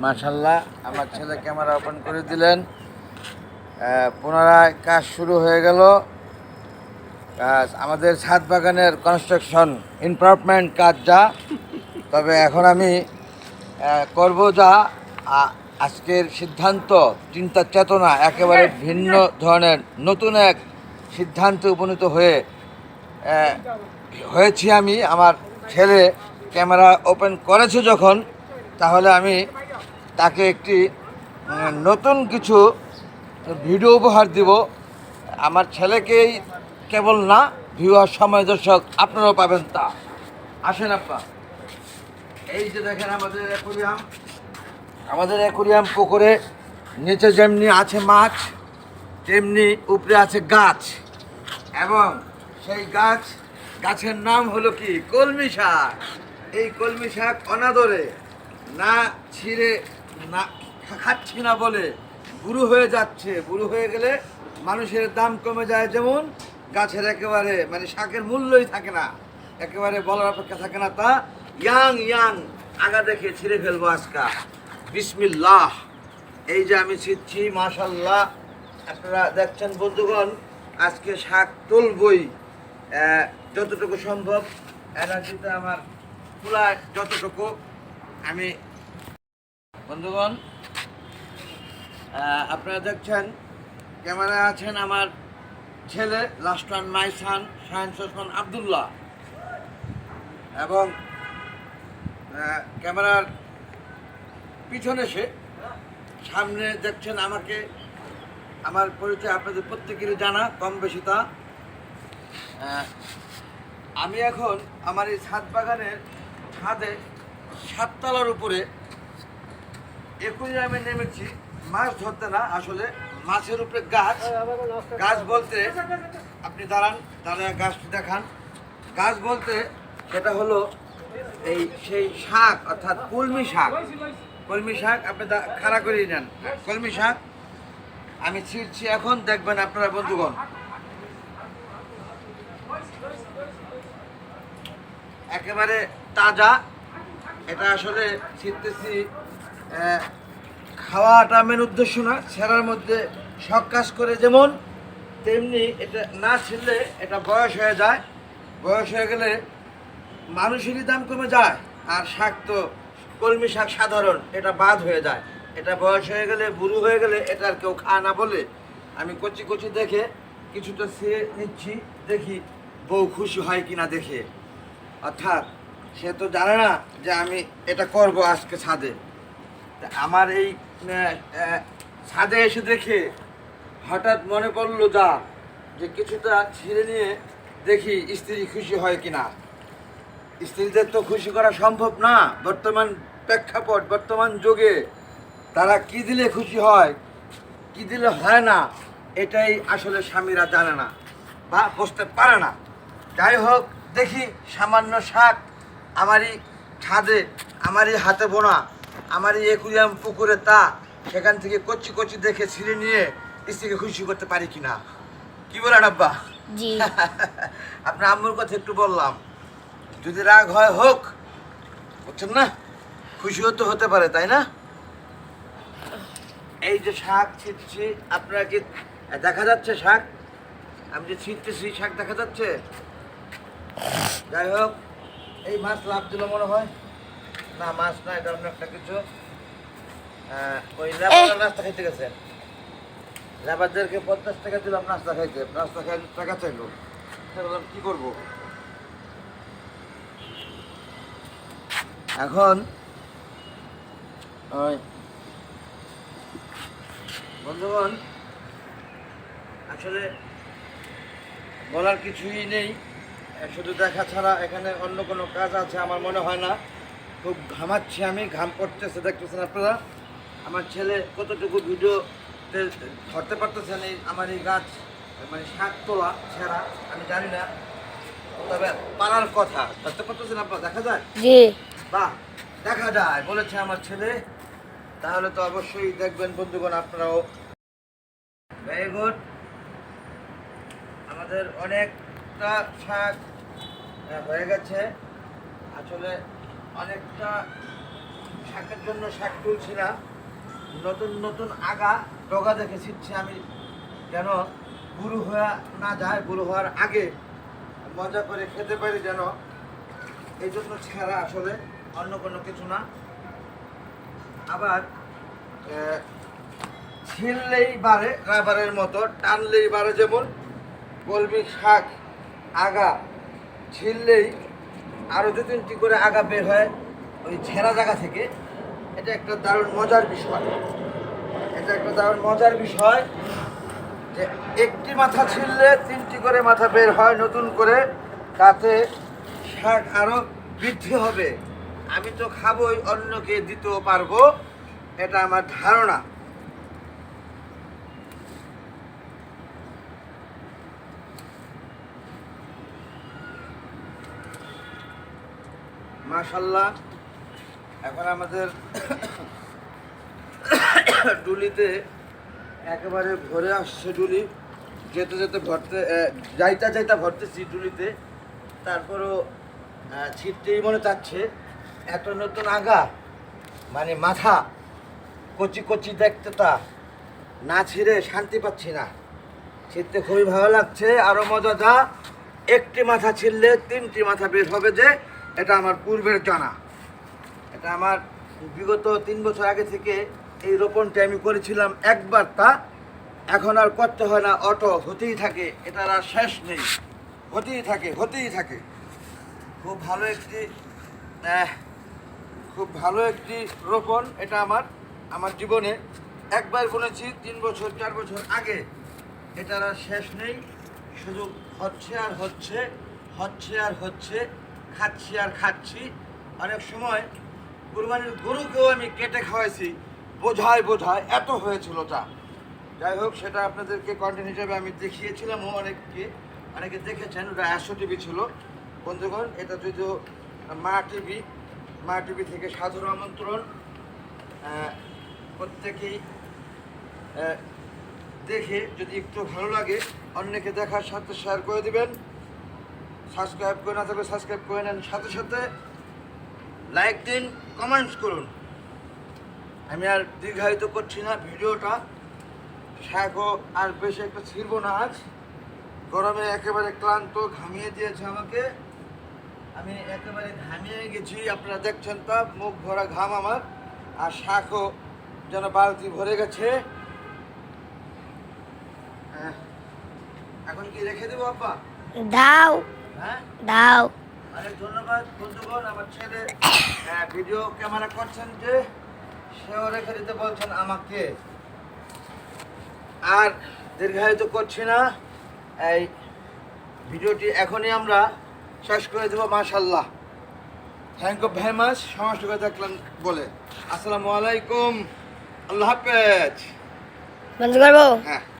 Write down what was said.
মাশাআল্লাহ, আমার ছেলে ক্যামেরা ওপেন করে দিলেন। পুনরায় কাজ শুরু হয়ে গেল। কাজ আমাদের ছাদ বাগানের কনস্ট্রাকশন ইমপ্রুভমেন্ট কাজ যা, তবে এখন আমি করব যা আজকের সিদ্ধান্ত, চিন্তা চেতনা একেবারে ভিন্ন ধরনের নতুন এক সিদ্ধান্তে উপনীত হয়েছি আমি। আমার ছেলে ক্যামেরা ওপেন করেছে যখন, তাহলে আমি তাকে একটি নতুন কিছু ভিডিও উপহার দিব। আমার ছেলেকেই কেবল না, ভিউয়ার সময় দর্শক আপনারাও পাবেন তা। আসেন আপা, এই যে দেখেন আমাদের অ্যাকুরিয়াম পুকুরে নিচে যেমনি আছে মাছ, তেমনি উপরে আছে গাছ, এবং সেই গাছের নাম হলো কি, কলমি শাক। এই কলমি শাক অনাদরে না ছিঁড়ে না খাচ্ছি না বলে বুড়ো হয়ে যাচ্ছে। বুড়ো হয়ে গেলে মানুষের দাম কমে যায়, যেমন গাছের একেবারে মানে শাকের মূল্যই থাকে না, একেবারে বলার অপেক্ষা থাকে না। তা ইয়াং আগা দেখে ছিঁড়ে ফেলবো আজকা। বিসমিল্লাহ। এই যে আমি ছিঁড়ছি, মাশাল্লাহ আপনারা দেখছেন বন্ধুগণ। আজকে শাক তুলবই, যতটুকু সম্ভব এনার্জিতে আমার কুলায় যতটুকু। আমি বন্ধুগণ, আপনারা দেখছেন ক্যামেরায় আছেন আমার ছেলে লাস্ট ওয়ান মাই সান শাহিন ওসমান আবদুল্লাহ, এবং ক্যামেরার পিছনে সে, সামনে দেখছেন আমাকে। আমার পরিচয় আপনাদের প্রত্যেকেরই জানা কম বেশি তা। আমি এখন আমার এই ছাদ বাগানের ছাদে 7 তলার উপরে অ্যাকুরিয়ামে নেমেছি মাছ ধরতে না, আসলে মাছের উপরে গাছ বলতে, আপনি দাঁড়ায় গাছটি দেখান। গাছ বলতে সেটা হলো সেই শাক, অর্থাৎ কলমি শাক। আপনি খাড়া করে নেন, কলমি শাক আমি ছিঁড়ছি এখন, দেখবেন আপনারা বন্ধুগণ। একেবারে তাজা। এটা আসলে ছিঁড়তেছি, খাওয়াটা মেন উদ্দেশ্য না, ছেঁড়ার মধ্যে শখ কাজ করে যেমন, তেমনি এটা না ছিঁড়লে এটা বয়স হয়ে যায়। বয়স হয়ে গেলে মানুষেরই দাম কমে যায়, আর শাক তো কলমি শাক সাধারণ, এটা বাদ হয়ে যায়। এটা বয়স হয়ে গেলে, বুড়ো হয়ে গেলে এটা আর কেউ খায় না বলে আমি কচি দেখে কিছুটা ছেড়ে নিচ্ছি, দেখি বউ খুশি হয় কিনা দেখে। অর্থাৎ সে তো জানে না যে আমি এটা করব আজকে ছাদে। আমার এই ছাদে এসে দেখে হঠাৎ মনে পড়লো যে কিছুটা ছিঁড়ে নিয়ে দেখি স্ত্রী খুশি হয় কিনা। স্ত্রীদের তো খুশি করা সম্ভব না বর্তমান প্রেক্ষাপট, বর্তমান যুগে। তারা কি দিলে খুশি হয়, কি দিলে হয় না, এটাই আসলে স্বামীরা জানে না বা বুঝতে পারে না। যাই হোক, দেখি সামান্য শাক আমারই ছাদে, আমারই হাতে বোনা, আমারই অ্যাকুরিয়াম পুকুরে তা, সেখান থেকে কচি দেখে ছিঁড়ে নিয়ে স্ত্রীকে খুশি করতে পারি কিনা। কি বলেন আব্বা? জি। আপনার আম্মুর কথা একটু বললাম, যদি রাগ হয় হোক, বুঝছেন না, খুশিও তো হতে পারে, তাই না? এই যে শাক ছিঁড়ছি, আপনারা কি দেখা যাচ্ছে শাক? আমি যে ছিঁড়তেছি শাক দেখা যাচ্ছে? যাই হোক, এই মাছ লাভ দিল মনে হয় না, মাছ না, এটা অন্য একটা কিছু। ওই লেবার নাস্তা খাইতে গেছে, লেবারদেরকে 50 টাকা দিলাম নাস্তা খাইতে, নাস্তা খাই টাকা চাইলো, কি করবো এখন? বন্ধুগণ, আসলে বলার কিছুই নেই, শুধু দেখা ছাড়া এখানে অন্য কোনো কাজ আছে আমার মনে হয় না। খুব ঘামাচ্ছি আমি, ঘাম পড়তেছে, দেখতেছেন আপনারা। আমার ছেলে কতটুকু ভিডিওতে ধরতে পারতেছেন আমার এই গাছ, মানে শাক তোলা ছেঁড়া, আমি জানি না, তবে পারার কথা। ধরতে পারতেছেন আপনারা? দেখা যায়? জি। বাহ, দেখা যায় বলেছে আমার ছেলে। তাহলে তো অবশ্যই দেখবেন বন্ধুগণ আপনারাও। Very good. আমাদের অনেকটা শাক হয়ে গেছে, আসলে অনেকটা শাকের জন্য শাক তুলছি না, নতুন নতুন আগা ডগা দেখে ছিটছি আমি, যেন বুড়ো হয়ে না যায়, বুড়ো হওয়ার আগে মজা করে খেতে পারি যেন, এই জন্য ছেঁড়া, আসলে অন্য কোনো কিছু না। আবার ছিললেই বাড়ে রাবারের মতো, টানলেই বাড়ে, যেমন কলমি শাক আগা ছিললেই আরও 2-3টি করে আগা বের হয় ওই ছেঁড়া জায়গা থেকে। এটা একটা দারুণ মজার বিষয়, এটা একটা দারুণ মজার বিষয় যে একটি মাথা ছিললে 3টি করে মাথা বের হয় নতুন করে, তাতে শাক আরও বৃদ্ধি হবে। আমি তো খাবোই, অন্যকে দিতেও পারবো, এটা আমার ধারণা। মাশাল্লাহ, এখন আমাদের ডুলিতে একেবারে ভরে আসছে ডুলি, যেতে যেতে ভরতে যাইতা ভরতেছি ডুলিতে, তারপরও ছিটতেই মনে চাচ্ছে। এত নতুন আগা, মানে মাথা কচি কচি দেখতে, তা না ছিঁড়ে শান্তি পাচ্ছি না। ছিঁড়তে খুবই ভালো লাগছে, আরও মজা যা, একটি মাথা ছিঁড়লে 3টি মাথা বের হবে, যে এটা আমার পূর্বের জানা। এটা আমার বিগত 3 বছর আগে থেকে এই রোপণটা আমি করেছিলাম একবার, তা এখন আর করতে হয় না, অটো হতেই থাকে, এটার আর শেষ নেই, হতেই থাকে হতেই থাকে। খুব ভালো একটি খুব ভালো একটি রোপণ এটা। আমার জীবনে একবার বুনেছি 3 বছর 4 বছর আগে, এটার আর শেষ নেই, শুধু হচ্ছে আর হচ্ছে, হচ্ছে আর হচ্ছে, খাচ্ছি আর খাচ্ছি। অনেক সময় কুরবানির গরুকেও আমি কেটে খাওয়াইছি, বোঝায় বোঝায় এত হয়েছিল তা। যাই হোক, সেটা আপনাদেরকে কন্টেন্ট হিসেবে আমি দেখিয়েছিলাম, অনেকে দেখেছেন, ওটা 100 টিভি ছিল। বন্ধুগণ, এটা যদিও মা টিভি থেকে সাদর আমন্ত্রণ, প্রত্যেকেই দেখে যদি একটু ভালো লাগে অন্যকে দেখার সাথে শেয়ার করে দিবেন। সাবস্ক্রাইব করে না থাকলে সাবস্ক্রাইব করে নেন, সাথে সাথে লাইক দিন, কমেন্টস করুন। আমি আর দীর্ঘায়িত করছি না ভিডিওটা, শাকও আর বেশি একটা ছিড়ব না আজ, গরমে একেবারে ক্লান্ত, ঘামিয়ে দিয়েছে আমাকে, আমি একেবারে ঘামিয়ে গেছি, আপনারা দেখছেন তা, মুখ ভরা ঘাম আমার, আর শাকও যেন বালতি ভরে গেছে। এখন কি রেখে দেবো আব্বা? দাও হ্যাঁ দাও। অনেক ধন্যবাদ বন্ধুগণ। আমার ছেলে ভিডিও ক্যামেরা করছেন, যে সেও রেখে দিতে বলছেন আমাকে। আর দীর্ঘায়িত করছি না, এই ভিডিওটি এখনই আমরা শেষ করে দেবো। মাশাল্লাহ, থ্যাংক ইউ ভেরি মাচ সমস্ত করে দেখলেন বলে। আসসালামু আলাইকুম, আল্লাহ হাফেজ। বন্ধ করবো? হ্যাঁ।